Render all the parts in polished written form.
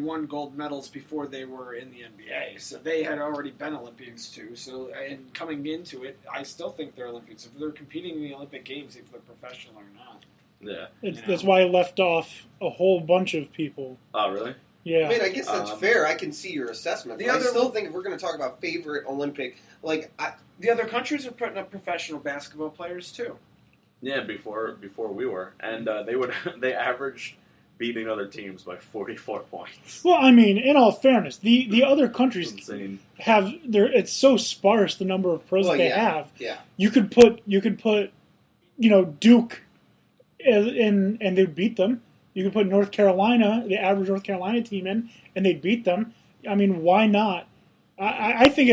won gold medals before they were in the NBA. So they had already been Olympians too. So, and coming into it, I still think they're Olympians. If they're competing in the Olympic Games, if they're professional or not. Yeah. That's why I left off a whole bunch of people. Oh, really? Yeah. I mean, I guess that's fair. I can see your assessment. I still think if we're going to talk about favorite Olympic, the other countries are putting up professional basketball players too. Yeah, before we were, and they averaged beating other teams by 44 points. Well, I mean, in all fairness, the other countries have it's so sparse the number of pros they have. Yeah. You could put Duke in and they'd beat them. You could put North Carolina, the average North Carolina team in, and they'd beat them. I mean, why not? I think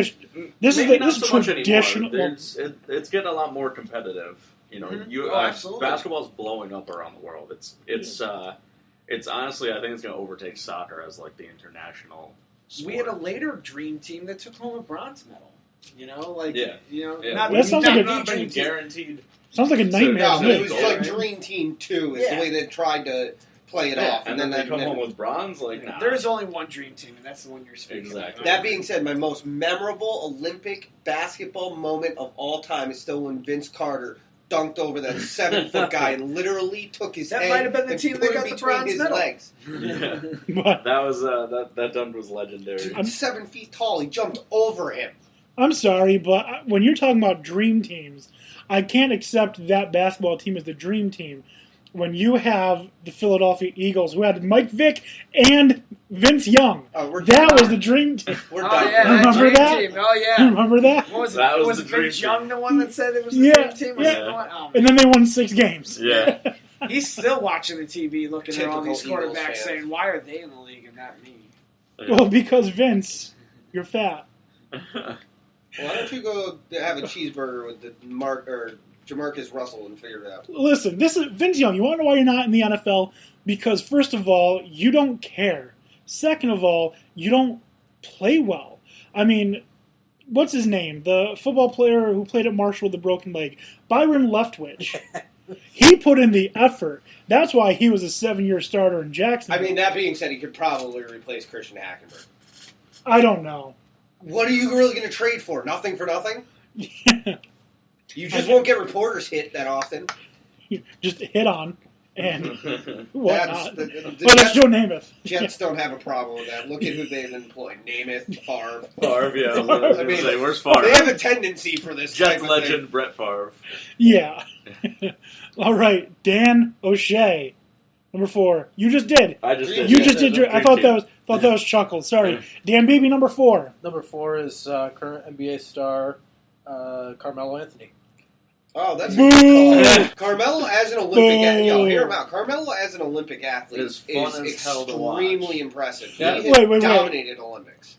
this is traditional. It's getting a lot more competitive. You know, absolutely. Basketball's blowing up around the world. It's honestly, I think it's going to overtake soccer as like the international sport. We had a later dream team that took home a bronze medal. That sounds like a dream guaranteed. Sounds like a nightmare. No, it was like Dream Team 2 is the way they tried to play it off. And then they come home with bronze? Nah. There is only one dream team, and that's the one you're speaking about. That being said, my most memorable Olympic basketball moment of all time is still when Vince Carter dunked over that 7-foot guy and literally took his head might have been the team that got the bronze medal. Legs. Yeah. That was that dunk was legendary. I'm 7 feet tall. He jumped over him. I'm sorry, but when you're talking about dream teams, I can't accept that basketball team as the dream team. When you have the Philadelphia Eagles, who had Mike Vick and Vince Young, that was the dream team. We're done. Yeah, remember that? Team. Oh yeah, you remember that? What was it? That was the dream Vince team. Young the one that said it was the dream team? Yeah. And then they won 6 games. Yeah. He's still watching the TV, looking at all these Typical quarterbacks, Eagles saying, "Why are they in the league and not me?" Well, because Vince, you're fat. Why don't you go have a cheeseburger with the Jamarcus Russell and figure it out? Listen, this is Vince Young. You want to know why you're not in the NFL? Because first of all, you don't care. Second of all, you don't play well. I mean, what's his name? The football player who played at Marshall with the broken leg, Byron Leftwich. He put in the effort. That's why he was a 7-year starter in Jacksonville. I mean, that being said, he could probably replace Christian Hackenberg. I don't know. What are you really going to trade for? Nothing for nothing? You just won't get reporters hit that often. Just hit on and whatnot. That's Joe Namath. Jets don't have a problem with that. Look at who they've employed. Namath, Favre. Favre, yeah. I mean, where's Favre? They have a tendency for this Jets type of legend thing. Brett Favre. Yeah. All right, Dan O'Shea, number 4. You just did. I just did. You just did. I thought that was Chuckles. Sorry, Dan Beebie, number 4. Number 4 is current NBA star Carmelo Anthony. Oh, that's a good call. Carmelo as an Olympic athlete. Yo, hear him out. Carmelo as an Olympic athlete is extremely impressive. Yeah. He has dominated Olympics.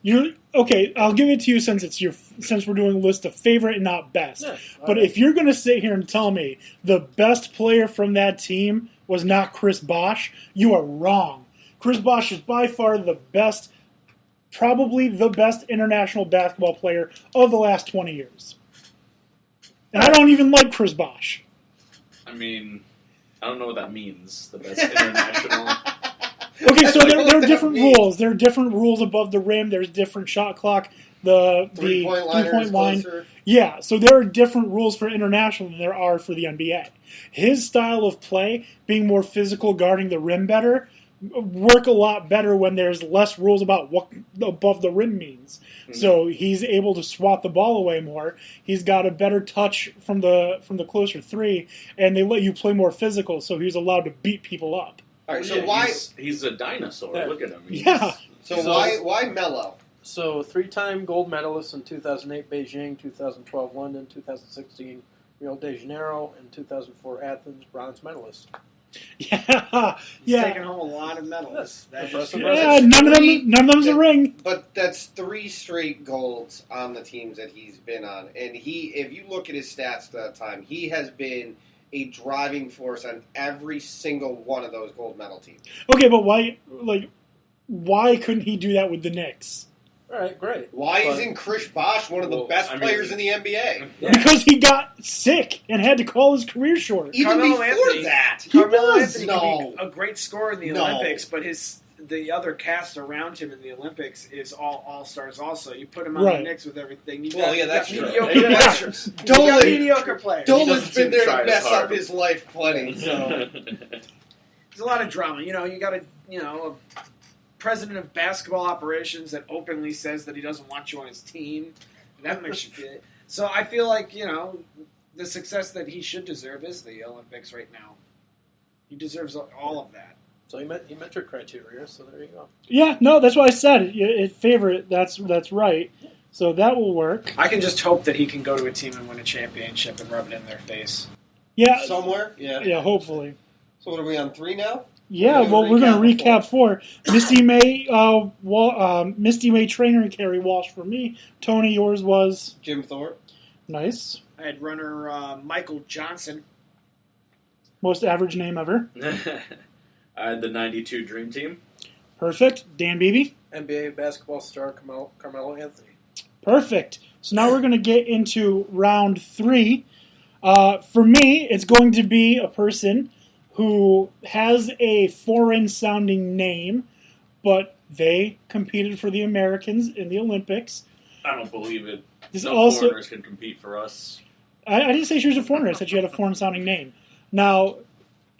Okay, I'll give it to you since we're doing a list of favorite and not best. Yeah, but if you're going to sit here and tell me the best player from that team was not Chris Bosh, you are wrong. Chris Bosh is by far the best, probably the best international basketball player of the last 20 years. And I don't even like Chris Bosh. I mean, I don't know what that means. The best international. Okay, so there are different rules. There are different rules above the rim. There's different shot clock. The three-point line. Yeah, so there are different rules for international than there are for the NBA. His style of play, being more physical, guarding the rim better, work a lot better when there's less rules about what above the rim means. Mm-hmm. So he's able to swat the ball away more. He's got a better touch from the closer 3, and they let you play more physical, so he's allowed to beat people up. All right, so why he's a dinosaur? Yeah. Look at him. So why Melo? So 3-time gold medalist in 2008 Beijing, 2012 London, 2016 Rio de Janeiro, and 2004 Athens, bronze medalist. Yeah, He's taken home a lot of medals. None of them's a ring. But that's 3 straight golds on the teams that he's been on, and if you look at his stats that time, he has been a driving force on every single one of those gold medal teams. Okay, but why couldn't he do that with the Knicks? All right, great. Why isn't Chris Bosh one of the best players in the NBA? Yeah. Because he got sick and had to call his career short. Even Carmelo before Anthony, that. Carmelo Anthony could be a great scorer in the Olympics, but the other cast around him in the Olympics is all stars. Also, you put him on the Knicks with everything. That's true. Mediocre players. Dolan's been there to mess up his life plenty. So there's a lot of drama. You got a president of basketball operations that openly says that he doesn't want you on his team. That makes you feel. So I feel like the success that he should deserve is the Olympics right now. He deserves all of that. So he met your criteria, so there you go. Yeah, no, that's what I said. It favorite, that's right. So that will work. I can just hope that he can go to a team and win a championship and rub it in their face. Yeah. Somewhere? Yeah. Yeah, hopefully. So what are we on 3 now? Yeah, we're going to recap 4. Misty May trainer and Carrie Walsh for me. Tony, yours was? Jim Thorpe. Nice. I had runner Michael Johnson. Most average name ever. I had the 92 Dream Team. Perfect. Dan Beebie. NBA basketball star Carmelo Anthony. Perfect. So now we're going to get into round 3. For me, it's going to be a person who has a foreign-sounding name, but they competed for the Americans in the Olympics. I don't believe it. Foreigners can compete for us. I didn't say she was a foreigner. I said she had a foreign-sounding name. Now,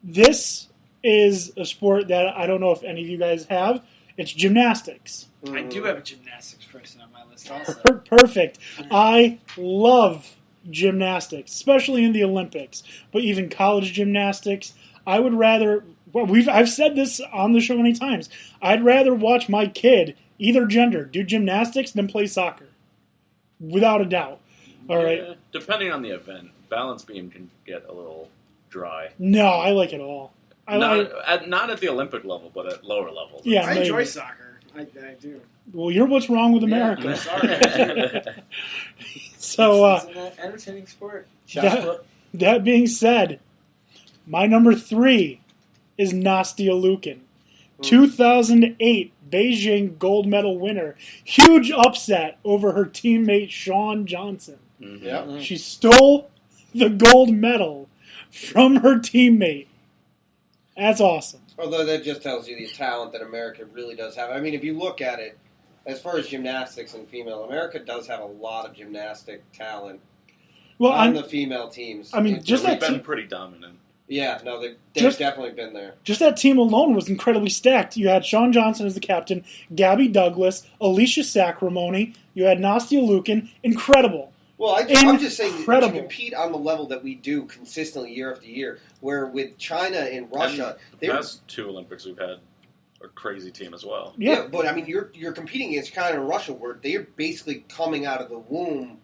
this is a sport that I don't know if any of you guys have. It's gymnastics. I do have a gymnastics person on my list also. Perfect. I love gymnastics, especially in the Olympics, but even college gymnastics. I would rather, I've said this on the show many times, I'd rather watch my kid, either gender, do gymnastics than play soccer. Without a doubt. All right. Depending on the event, balance beam can get a little dry. No, I like it all. Not at the Olympic level, but at lower levels. Yeah, I enjoy soccer. I do. Well, you're what's wrong with America. Yeah, sorry. So, it's an entertaining sport. That being said, my number 3 is Nastia Liukin. 2008 Beijing gold medal winner. Huge upset over her teammate Shawn Johnson. Mm-hmm. Yeah. She stole the gold medal from her teammate. That's awesome. Although that just tells you the talent that America really does have. I mean, if you look at it, as far as gymnastics and female, America does have a lot of gymnastic talent on the female teams. I mean, we've been pretty dominant. Yeah, no, they've definitely been there. Just that team alone was incredibly stacked. You had Shawn Johnson as the captain, Gabby Douglas, Alicia Sacramone, you had Nastia Liukin. Incredible. Well, I'm just saying to compete on the level that we do consistently year after year, where with China and Russia... The past 2 Olympics we've had a crazy team as well. Yeah, but I mean, you're competing against China and Russia, where they're basically coming out of the womb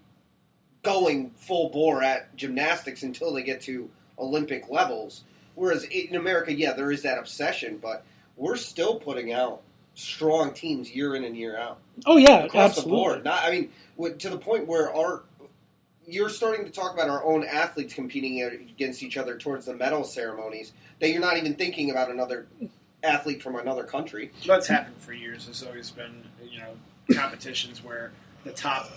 going full bore at gymnastics until they get to Olympic levels. Whereas in America, yeah, there is that obsession, but we're still putting out strong teams year in and year out. Oh, yeah, across absolutely. the board. To the point where you're starting to talk about our own athletes competing against each other towards the medal ceremonies, that you're not even thinking about another athlete from another country. That's happened for years. There's always been, competitions where the top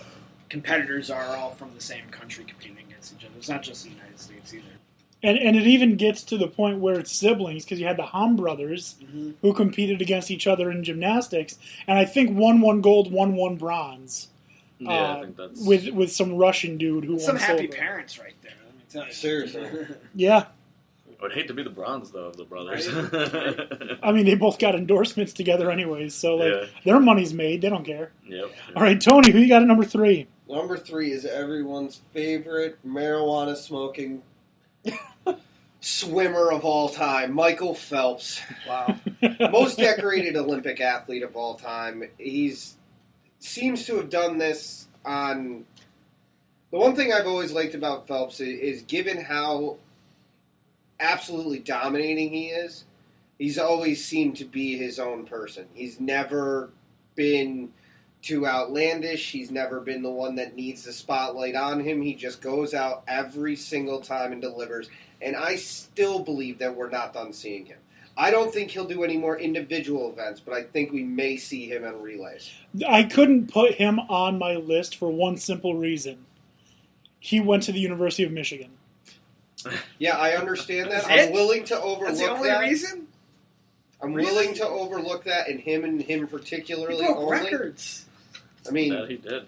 competitors are all from the same country competing against each other. It's not just the United States either. And it even gets to the point where it's siblings, because you had the Ham brothers who competed against each other in gymnastics, and I think one gold, one bronze. Yeah, I think that's... With some Russian dude who won some happy silver. Parents right there, let me tell you. Seriously. Yeah. I would hate to be the bronze, though, of the brothers. I mean, they both got endorsements together anyways, so their money's made. They don't care. Yep. All right, Tony, who you got at number 3? Number 3 is everyone's favorite marijuana-smoking swimmer of all time, Michael Phelps. Wow. Most decorated Olympic athlete of all time. Seems to have done this on... The one thing I've always liked about Phelps is given how absolutely dominating he is, he's always seemed to be his own person. He's never been too outlandish. He's never been the one that needs the spotlight on him. He just goes out every single time and delivers. And I still believe that we're not done seeing him. I don't think he'll do any more individual events, but I think we may see him on relays. I couldn't put him on my list for one simple reason. He went to the University of Michigan. Yeah, I understand that. I'm willing to overlook that. That's the only reason? I'm willing to overlook that, and him particularly. He broke only. records. I mean, Yeah, he did.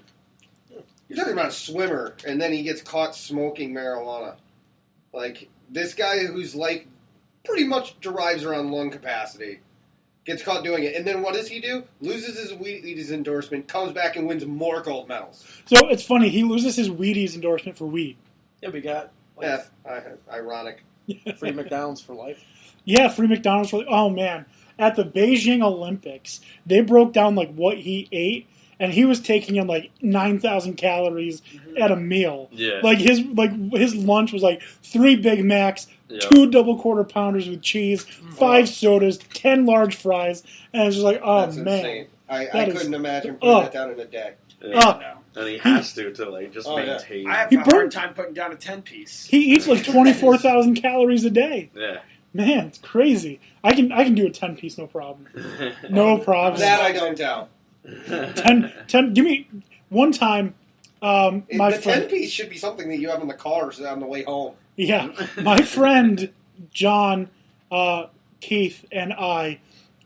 you're talking about a swimmer, and then he gets caught smoking marijuana. Like, this guy whose life pretty much derives around lung capacity gets caught doing it. And then what does he do? Loses his Wheaties endorsement, comes back and wins more gold medals. So it's funny. He loses his Wheaties endorsement for weed. Yeah, we got Ironic. free McDonald's for life. Yeah, free McDonald's for. Oh man, at the Beijing Olympics, they broke down like what he ate, and he was taking in like 9,000 calories at a meal. Yeah. Like his lunch was like 3 Big Macs, Yeah. 2 double quarter pounders with cheese, 5 sodas, 10 large fries, and it's just like, oh That's man, insane. I That couldn't is- imagine putting that down in a day. Yeah. And he has to like just Oh, yeah. maintain. I have He a hard burned- time putting down a 10-piece. he eats like 24,000 calories a day. Yeah. Man, it's crazy. I can do a 10-piece, no problem. No problem. That I don't doubt. 10 give me one time. My The friend, 10-piece should be something that you have in the car on the way home. yeah, my friend John, Keith, and I.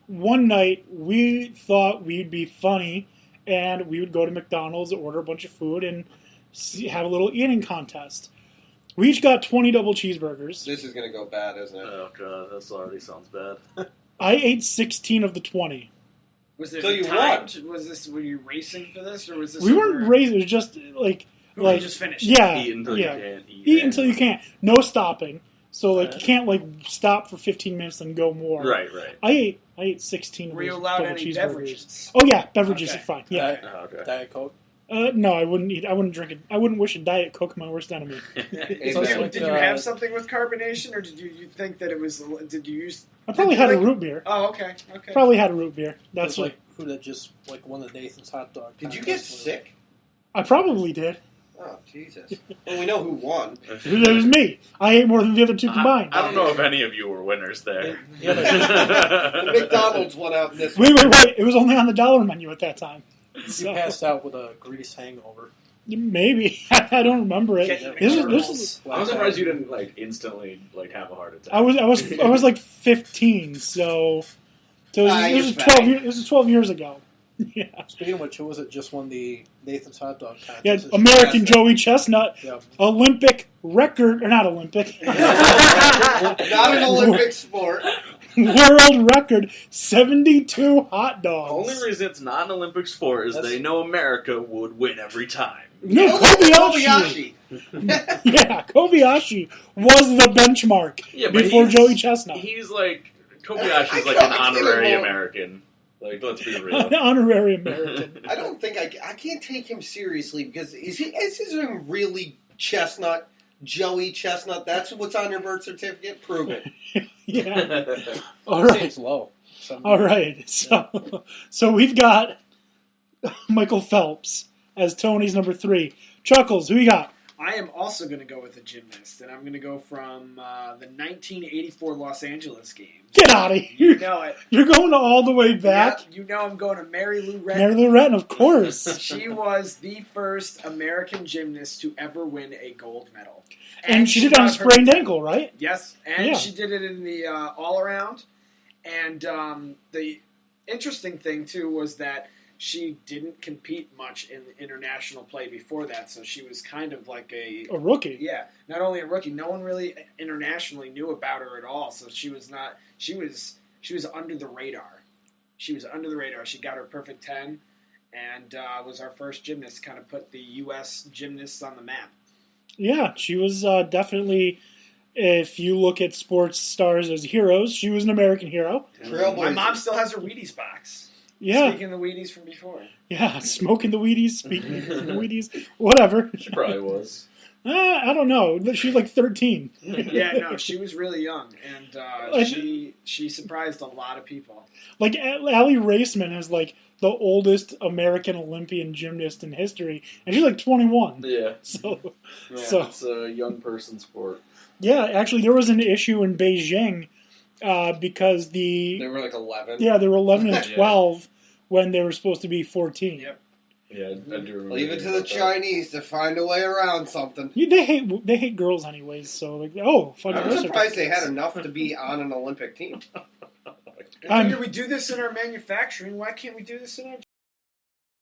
One night we thought we'd be funny, and we would go to McDonald's, order a bunch of food, and have a little eating contest. We each got 20 double cheeseburgers. This is going to go bad, isn't it? Oh god, this already sounds bad. I ate 16 of the 20. Was it So you timed? Were you racing for this, or was this? We weren't raised. It was just like You just finished. yeah, Eat until yeah. you can't eat. Eat until you can't. No stopping. So like Okay. you can't like stop for 15 minutes and go more. Right. I ate 16 of Were you those allowed double any cheeseburgers. beverages? Oh yeah, beverages Okay. are fine. Yeah. Oh, okay. Diet Coke. No, I wouldn't eat. I wouldn't drink it. I wouldn't wish a Diet Coke on my worst enemy. It's Amen. also like, Did you have something with carbonation, or did you think that it was? Did you use? I probably Did you had a like- root beer. Oh, okay. Probably had a root beer. That's That's like who that just like won the Nathan's hot dog. Did you get contest. sick? I probably did. Oh, Jesus. Well, we know who won. It was me. I ate more than the other two combined. I don't know if any of you were winners there. The McDonald's won out this Wait. It was only on the dollar menu at that time. You So, passed out with a grease hangover. maybe. I don't remember it. Getting This is I'm surprised you didn't like instantly like have a heart attack. I was like 15, so this you're is fat. 12 years. This is 12 years ago. Yeah, Speaking of which, who was it just won the Nathan's hot dog contest? yeah. It's American Chestnut. Joey Chestnut, Yeah. Olympic record or not Olympic, Not an Olympic sport. world record 72 hot The dogs. only reason it's not an Olympic sport is they know America would win every time. No, Kobayashi. Yeah, Kobayashi was the benchmark Yeah, but before he's- Joey Chestnut. He's like Kobayashi's I like can't- an I can't honorary even- American. Like, let's be An real. honorary American. I don't think I can't take him seriously because is his name really Chestnut? Joey Chestnut? That's what's on your birth certificate? Prove it. Yeah. All I'd say right. it's low. All right. So we've got Michael Phelps as Tony's number 3. Chuckles, who you got? I am also going to go with a gymnast, and I'm going to go from the 1984 Los Angeles Games. Get out of You here. know it. You're going all the way back. Yeah, you know I'm going to Mary Lou Retton. Mary Lou Retton, of course. She was the first American gymnast to ever win a gold medal. And she did it on a got her- sprained ankle, right? Yes, and Yeah. she did it in the all-around. And the interesting thing, too, was that she didn't compete much in international play before that, so she was kind of like A rookie. yeah, not only a rookie, no one really internationally knew about her at all, so she was under the radar. She was under the radar. She got her perfect 10 and was our first gymnast to kind of put the U.S. gymnasts on the map. Yeah, she was definitely, if you look at sports stars as heroes, she was an American hero. My mom still has her Wheaties box. Yeah, Speaking of the Wheaties from before. yeah, smoking the Wheaties, speaking of the Wheaties, whatever. She probably was. I don't know. She was like 13. Yeah, no, she was really young, and she surprised a lot of people. Like, Allie Raceman is like the oldest American Olympian gymnast in history, and she's like 21. Yeah. So, It's a young person sport. yeah, actually, there was an issue in Beijing because They were like 11. they were 11 and Yeah. 12 when they were supposed to be 14. Yep. Yeah, I do remember. Leave it to hearing the about that. Chinese to find a way around something. Yeah, they hate girls anyways. So like, fucking I'm birth surprised they certificates. had enough to be on an Olympic team. Peter, we do this in our manufacturing. Why can't we do this in our